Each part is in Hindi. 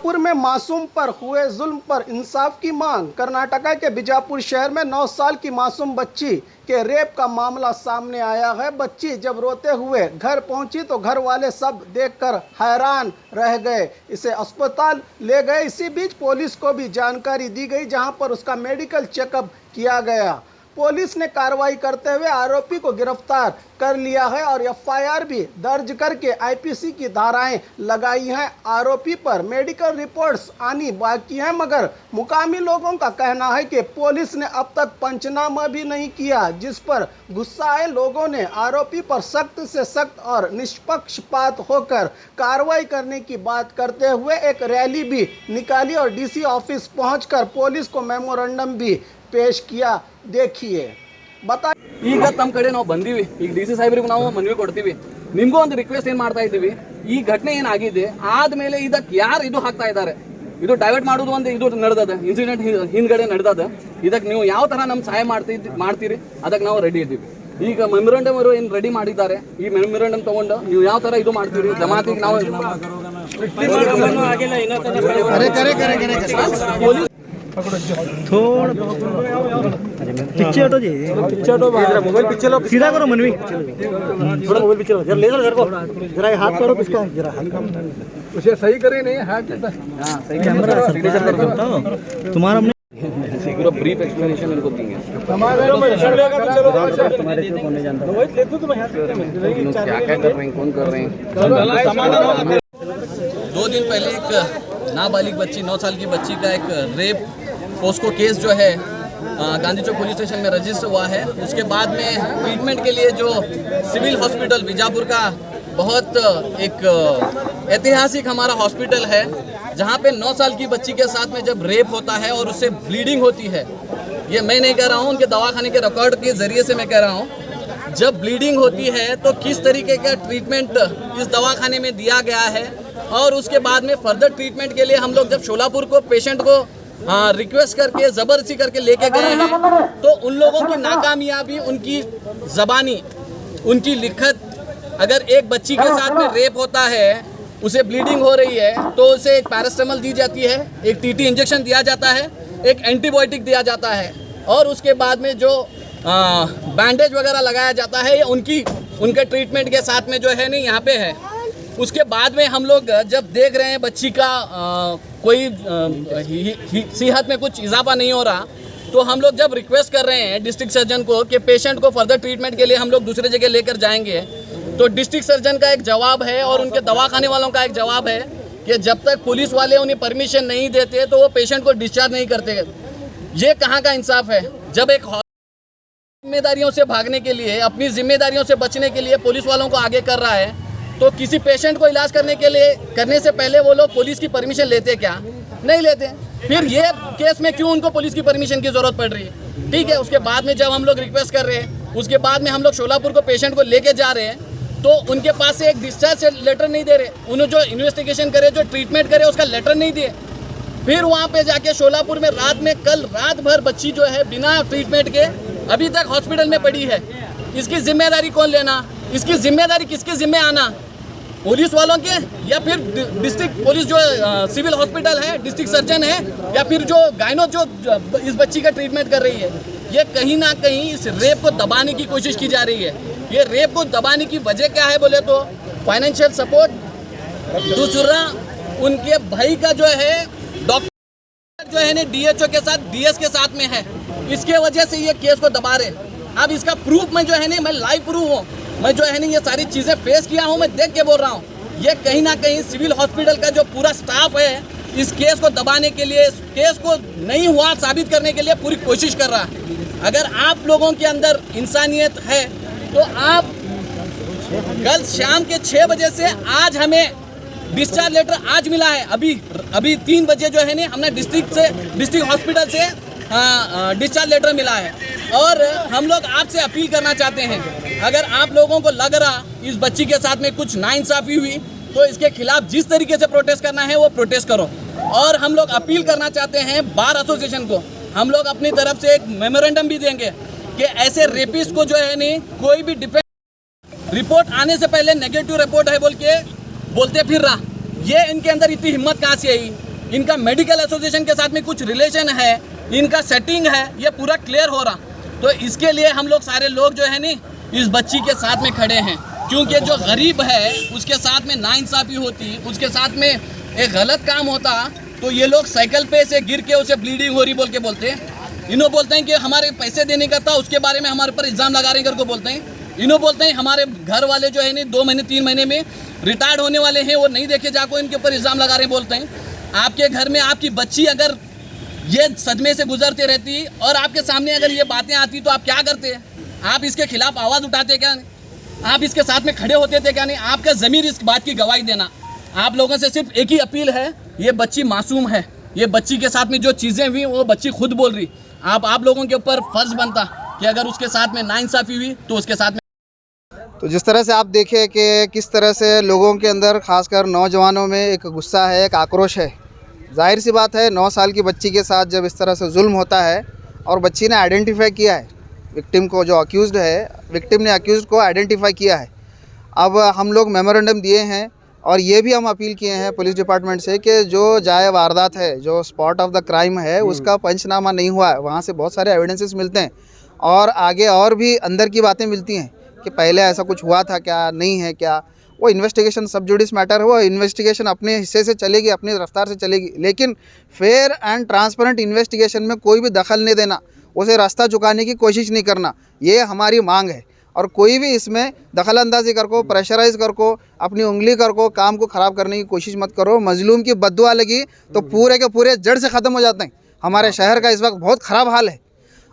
बीजापुर में मासूम पर हुए जुल्म पर इंसाफ की मांग। कर्नाटका के बीजापुर शहर में 9 साल की मासूम बच्ची के रेप का मामला सामने आया है। बच्ची जब रोते हुए घर पहुंची तो घर वाले सब देखकर हैरान रह गए। इसे अस्पताल ले गए। इसी बीच पुलिस को भी जानकारी दी गई, जहां पर उसका मेडिकल चेकअप किया गया। पुलिस ने कार्रवाई करते हुए आरोपी को गिरफ्तार कर लिया है और एफआईआर भी दर्ज करके आईपीसी की धाराएं लगाई हैं। आरोपी पर मेडिकल रिपोर्ट्स आनी बाकी हैं, मगर मुकामी लोगों का कहना है कि पुलिस ने अब तक पंचनामा भी नहीं किया, जिस पर गुस्सा आए लोगों ने आरोपी पर सख्त से सख्त और निष्पक्षपात होकर कार्रवाई करने की बात करते हुए एक रैली भी निकाली और डीसी ऑफिस पहुंचकर पुलिस को मेमोरेंडम भी पेश किया। देखिए बता। ಈಗ ನಮ್ಮ ಕಡೆ ನಾವು ಬಂದೀವಿ, ಈಗ ಡಿಸಿ ಸಾಹೇಬರಿಗೆ ನಾವು ಮನವಿ ಕೊಡ್ತೀವಿ, ನಿಮಗೂ ಒಂದು ರಿಕ್ವೆಸ್ಟ್ ಏನು ಮಾಡ್ತಾ ಇದ್ದೀವಿ, ಈ ಘಟನೆ ಏನಾಗಿದೆ ಆದ್ಮೇಲೆ ಇದಕ್ಕೆ ಯಾರು ಇದು ಹಾಕ್ತಾ ಇದ್ದಾರೆ, ಇದು ಡೈವರ್ಟ್ ಮಾಡೋದು ಒಂದು ಇದು ನಡೆದದ, ಇನ್ಸಿಡೆಂಟ್ ಹಿಂದ್ಗಡೆ ನಡೆದದ, ಇದಕ್ಕೆ ನೀವು ಯಾವ ತರ ನಮ್ಮ ಸಹಾಯ ಮಾಡ್ತೀರಿ ಅದಕ್ಕೆ ನಾವು ರೆಡಿ ಇದ್ದೀವಿ। ಈಗ ಮೆಮೊರಂಡಮ್ ಅವರು ಏನು ರೆಡಿ ಮಾಡಿದ್ದಾರೆ, ಈ ಮೆಮೊರಂಡಮ್ ತಗೊಂಡು ನೀವು ಯಾವ ತರ ಇದು ಮಾಡ್ತೀರಿ ಜಮಾತಿಗೆ ನಾವು थोड़ा पीछे हटो जी, पीछे हटो, मोबाइल पीछे लो, सीधा करो मनवी, थोड़ा मोबाइल पीछे लो, जरा ले लो घर को, जरा हाथ करो किसका, जरा उसे सही करे नहीं हाथ, हां सही कैमरा सिग्नेचर कर सकता हो तुम्हारा। हमने पूरा ब्रीफ एक्सप्लेनेशन इनको देंगे। तुम्हारे को नहीं जानता, देखो तुम हाथ क्या क्या कर रहे हैं, कौन कर रहे हैं। 2 दिन पहले एक नाबालिग बच्ची 9 साल की बच्ची का एक रेप पोस्को केस जो है गांधी चौक पुलिस स्टेशन में रजिस्टर हुआ है। उसके बाद में ट्रीटमेंट के लिए जो सिविल हॉस्पिटल बीजापुर का बहुत एक ऐतिहासिक हमारा हॉस्पिटल है, जहां पे 9 साल की बच्ची के साथ में जब रेप होता है और उससे ब्लीडिंग होती है, ये मैं नहीं कह रहा हूं, उनके दवाखाने के रिकॉर्ड के जरिए से मैं कह रहा हूं, जब ब्लीडिंग होती है तो किस तरीके का ट्रीटमेंट इस दवाखाने में दिया गया है। और उसके बाद में फर्दर ट्रीटमेंट के लिए हम लोग जब शोलापुर को पेशेंट को रिक्वेस्ट करके ज़बरदस्ती करके लेके गए हैं, तो उन लोगों की नाकामयाबी, उनकी ज़बानी, उनकी लिखत, अगर एक बच्ची के साथ में रेप होता है, उसे ब्लीडिंग हो रही है, तो उसे एक पैरास्टामोल दी जाती है, एक टीटी इंजेक्शन दिया जाता है, एक एंटीबायोटिक दिया जाता है, और उसके बाद में जो बैंडेज वगैरह लगाया जाता है, उनके ट्रीटमेंट के साथ में जो है नहीं यहाँ पे है। उसके बाद में हम लोग जब देख रहे हैं बच्ची का कोई सेहत में कुछ इजाफा नहीं हो रहा, तो हम लोग जब रिक्वेस्ट कर रहे हैं डिस्ट्रिक्ट सर्जन को कि पेशेंट को फर्दर ट्रीटमेंट के लिए हम लोग दूसरे जगह लेकर जाएंगे, तो डिस्ट्रिक्ट सर्जन का एक जवाब है और उनके दवाखाने वालों का एक जवाब है कि जब तक पुलिस वाले उन्हें परमिशन नहीं देते तो वो पेशेंट को डिस्चार्ज नहीं करते। ये कहाँ का इंसाफ है? जब एक जिम्मेदारियों से भागने के लिए, अपनी जिम्मेदारियों से बचने के लिए पुलिस वालों को आगे कर रहा है, तो किसी पेशेंट को इलाज करने से पहले वो लोग पुलिस की परमिशन लेते क्या? नहीं लेते। फिर ये केस में क्यों उनको पुलिस की परमिशन की जरूरत पड़ रही है? ठीक है, उसके बाद में जब हम लोग रिक्वेस्ट कर रहे हैं, उसके बाद में हम लोग शोलापुर को पेशेंट को लेके जा रहे हैं, तो उनके पास से एक डिस्चार्ज लेटर नहीं दे रहे, उन्हें जो इन्वेस्टिगेशन करे, जो ट्रीटमेंट करे, उसका लेटर नहीं दिए। फिर वहाँ पे जाके शोलापुर में कल रात भर बच्ची जो है बिना ट्रीटमेंट के अभी तक हॉस्पिटल में पड़ी है। इसकी जिम्मेदारी कौन लेना? इसकी जिम्मेदारी किसके जिम्मे आना? पुलिस वालों के, या फिर डिस्ट्रिक्ट पुलिस जो सिविल हॉस्पिटल है, डिस्ट्रिक्ट सर्जन है, या फिर जो गायनो जो इस बच्ची का ट्रीटमेंट कर रही है। ये कहीं ना कहीं इस रेप को दबाने की कोशिश की जा रही है। ये रेप को दबाने की वजह क्या है बोले तो फाइनेंशियल सपोर्ट, दूसरा उनके भाई का जो है डॉक्टर जो है ना DHO के साथ, DS के साथ में है, इसके वजह से ये केस को दबा रहे। अब इसका प्रूफ मैं जो है ना, मैं लाइव प्रूफ हूँ, मैं जो है ना ये सारी चीज़ें फेस किया हूँ, मैं देख के बोल रहा हूँ। ये कहीं ना कहीं सिविल हॉस्पिटल का जो पूरा स्टाफ है, इस केस को दबाने के लिए, इस केस को नहीं हुआ साबित करने के लिए पूरी कोशिश कर रहा है। अगर आप लोगों के अंदर इंसानियत है तो आप कल शाम के 6 बजे से आज हमें डिस्चार्ज लेटर आज मिला है, अभी 3 बजे जो है ना हमने डिस्ट्रिक्ट हॉस्पिटल से डिस्चार्ज लेटर मिला है। और हम लोग आपसे अपील करना चाहते हैं, अगर आप लोगों को लग रहा इस बच्ची के साथ में कुछ नाइंसाफ़ी हुई, तो इसके खिलाफ जिस तरीके से प्रोटेस्ट करना है वो प्रोटेस्ट करो। और हम लोग अपील करना चाहते हैं बार एसोसिएशन को, हम लोग अपनी तरफ से एक मेमोरेंडम भी देंगे कि ऐसे रेपिस्ट को जो है नहीं कोई भी डिफेंस रिपोर्ट आने से पहले नेगेटिव रिपोर्ट है बोल के बोलते फिर रहा, ये इनके अंदर इतनी हिम्मत कहाँ से आई? इनका मेडिकल एसोसिएशन के साथ में कुछ रिलेशन है, इनका सेटिंग है, ये पूरा क्लियर हो रहा। तो इसके लिए हम लोग सारे लोग जो है नी इस बच्ची के साथ में खड़े हैं, क्योंकि जो गरीब है उसके साथ में नाइंसाफ़ी होती, उसके साथ में एक गलत काम होता, तो ये लोग साइकिल पे से गिर के उसे ब्लीडिंग हो रही बोल के बोलते हैं। इन्हों बोलते हैं कि हमारे पैसे देने का था, उसके बारे में हमारे पर इल्ज़ाम लगा रहे हैं करके बोलते हैं। इन्हों बोलते हैं हमारे घर वाले जो है नी 2 महीने 3 महीने में रिटायर्ड होने वाले हैं, वो नहीं देखे जाको इनके ऊपर इल्ज़ाम लगा रहे हैं बोलते हैं। आपके घर में आपकी बच्ची अगर ये सदमे से गुजरती रहती और आपके सामने अगर ये बातें आती तो आप क्या करते? आप इसके खिलाफ आवाज़ उठाते क्या? आप इसके साथ में खड़े होते थे क्या? नहीं, आपका ज़मीर इस बात की गवाही देना। आप लोगों से सिर्फ एक ही अपील है, ये बच्ची मासूम है, ये बच्ची के साथ में जो चीज़ें हुई वो बच्ची खुद बोल रही। आप लोगों के ऊपर फ़र्ज़ बनता कि अगर उसके साथ में नाइंसाफ़ी हुई तो उसके साथ में। तो जिस तरह से आप देखें कि किस तरह से लोगों के अंदर खासकर नौजवानों में एक गुस्सा है, एक आक्रोश है। जाहिर सी बात है 9 साल की बच्ची के साथ जब इस तरह से जुल्म होता है और बच्ची ने आइडेंटिफाई किया है विक्टिम को, जो अक्यूज़्ड है, विक्टिम ने अक्यूज़्ड को आइडेंटिफाई किया है। अब हम लोग मेमोरेंडम दिए हैं और ये भी हम अपील किए हैं पुलिस डिपार्टमेंट से कि जो जाए वारदात है, जो स्पॉट ऑफ द क्राइम है, उसका पंचनामा नहीं हुआ है। वहाँ से बहुत सारे एविडेंसेस मिलते हैं और आगे और भी अंदर की बातें मिलती हैं कि पहले ऐसा कुछ हुआ था क्या, नहीं है क्या। वो इन्वेस्टिगेशन सब जुडिस मैटर है, वो इन्वेस्टिगेशन अपने हिस्से से चलेगी, अपनी रफ्तार से चलेगी, लेकिन फेयर एंड ट्रांसपेरेंट इन्वेस्टिगेशन में कोई भी दखल नहीं देना, उसे रास्ता चुकाने की कोशिश नहीं करना, ये हमारी मांग है। और कोई भी इसमें दखल अंदाजी कर को, प्रेशराइज कर को, अपनी उंगली कर को काम को ख़राब करने की कोशिश मत करो। मजलूम की बद्दुआ लगी तो पूरे के पूरे जड़ से ख़त्म हो जाते हैं। हमारे शहर का इस वक्त बहुत ख़राब हाल है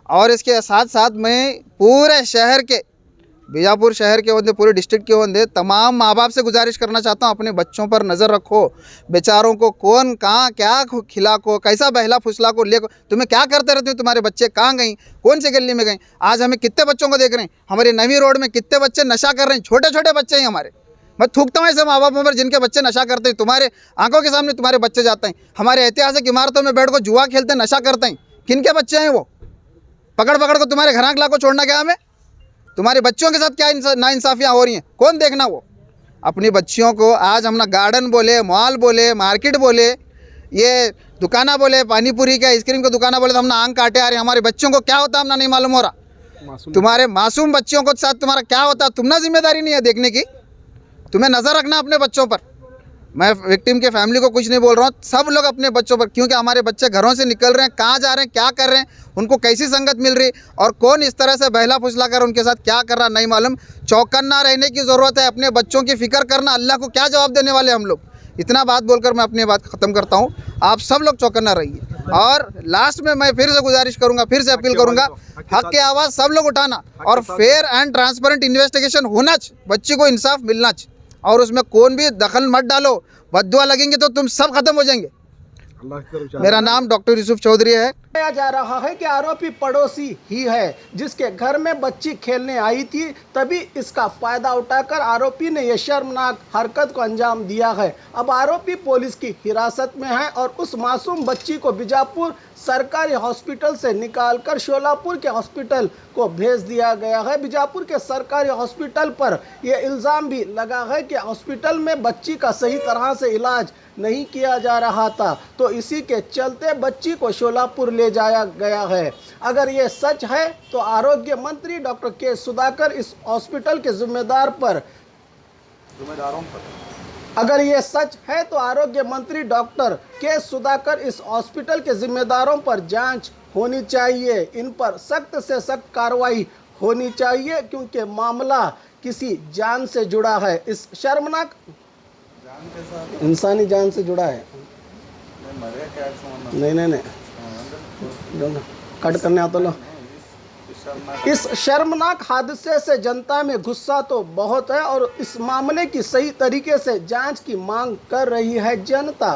और इसके साथ साथ मैं पूरे शहर के, बीजापुर शहर के होंगे, पूरे डिस्ट्रिक्ट के होंगे, तमाम माँ बाप से गुजारिश करना चाहता हूँ, अपने बच्चों पर नज़र रखो। बेचारों को कौन कहाँ क्या खिला को, कैसा बहला फुसला को ले को, तुम्हें क्या करते रहते हो? तुम्हारे बच्चे कहाँ गई, कौन से गली में गई? आज हमें कितने बच्चों को देख रहे हैं, हमारे नवी रोड में कितने बच्चे नशा कर रहे हैं, छोटे छोटे बच्चे हैं हमारे। मैं थूकता हूँ ऐसे माँ बापों पर जिनके बच्चे नशा करते हैं। तुम्हारे आंखों के सामने तुम्हारे बच्चे जाते हैं, हमारे ऐतिहासिक इमारतों में बैठ को जुआ खेलते हैं, नशा करते हैं। किन के बच्चे हैं वो? पकड़ पकड़ को तुम्हारे घर आंख ला को छोड़ना क्या हमें? तुम्हारे बच्चों के साथ क्या नाइंसाफ़ियाँ हो रही हैं, कौन देखना? वो अपनी बच्चियों को आज हम ना गार्डन बोले, मॉल बोले, मार्केट बोले, ये दुकाना बोले, पानीपुरी के आइसक्रीम की दुकाना बोले तो हम ना आंख काटे आ रहे हैं। हमारे बच्चों को क्या होता है हमने नहीं मालूम हो रहा। तुम्हारे मासूम बच्चियों को साथ तुम्हारा क्या होता है, तुमना जिम्मेदारी नहीं है देखने की? तुम्हें नज़र रखना अपने बच्चों पर। मैं विक्टिम के फैमिली को कुछ नहीं बोल रहा हूँ, सब लोग अपने बच्चों पर, क्योंकि हमारे बच्चे घरों से निकल रहे हैं, कहाँ जा रहे हैं, क्या कर रहे हैं, उनको कैसी संगत मिल रही और कौन इस तरह से बहला फुसला कर उनके साथ क्या कर रहा नहीं मालूम। चौकन्ना रहने की ज़रूरत है, अपने बच्चों की फ़िक्र करना। अल्लाह को क्या जवाब देने वाले हम लोग? इतना बात बोलकर मैं अपनी बात ख़त्म करता हूँ। आप सब लोग चौकन्ना रहिए और लास्ट में मैं फिर से गुजारिश करूँगा, फिर से अपील करूँगा, हक़ की आवाज़ सब लोग उठाना और फेयर एंड ट्रांसपेरेंट इन्वेस्टिगेशन होना चाहिए, बच्ची को इंसाफ मिलना चाहिए और उसमें कौन भी दखल मत डालो। बद्दुआ लगेंगे तो तुम सब खत्म हो जाएंगे। मेरा नाम डॉक्टर यूसुफ चौधरी है। बताया जा रहा है कि आरोपी पड़ोसी ही है जिसके घर में बच्ची खेलने आई थी, तभी इसका फायदा उठाकर आरोपी ने यह शर्मनाक हरकत को अंजाम दिया है। अब आरोपी पुलिस की हिरासत में है और उस मासूम बच्ची को बीजापुर सरकारी हॉस्पिटल से निकालकर शोलापुर के हॉस्पिटल को भेज दिया गया है। बीजापुर के सरकारी हॉस्पिटल पर यह इल्ज़ाम भी लगा है कि हॉस्पिटल में बच्ची का सही तरह से इलाज नहीं किया जा रहा था, तो इसी के चलते बच्ची को शोलापुर ले जाया गया है। अगर ये सच है तो आरोग्य मंत्री डॉक्टर के सुधाकर इस हॉस्पिटल के जिम्मेदारों पर अगर ये सच है तो आरोग्य मंत्री डॉक्टर के सुधाकर इस हॉस्पिटल के जिम्मेदारों पर जांच होनी चाहिए, इन पर सख्त से सख्त कार्रवाई होनी चाहिए, क्योंकि मामला किसी जान से जुड़ा है। इस शर्मनाक इंसानी जान से जुड़ा है। नहीं कट करने आता लो। इस शर्मनाक हादसे से जनता में गुस्सा तो बहुत है और इस मामले की सही तरीके से जांच की मांग कर रही है जनता।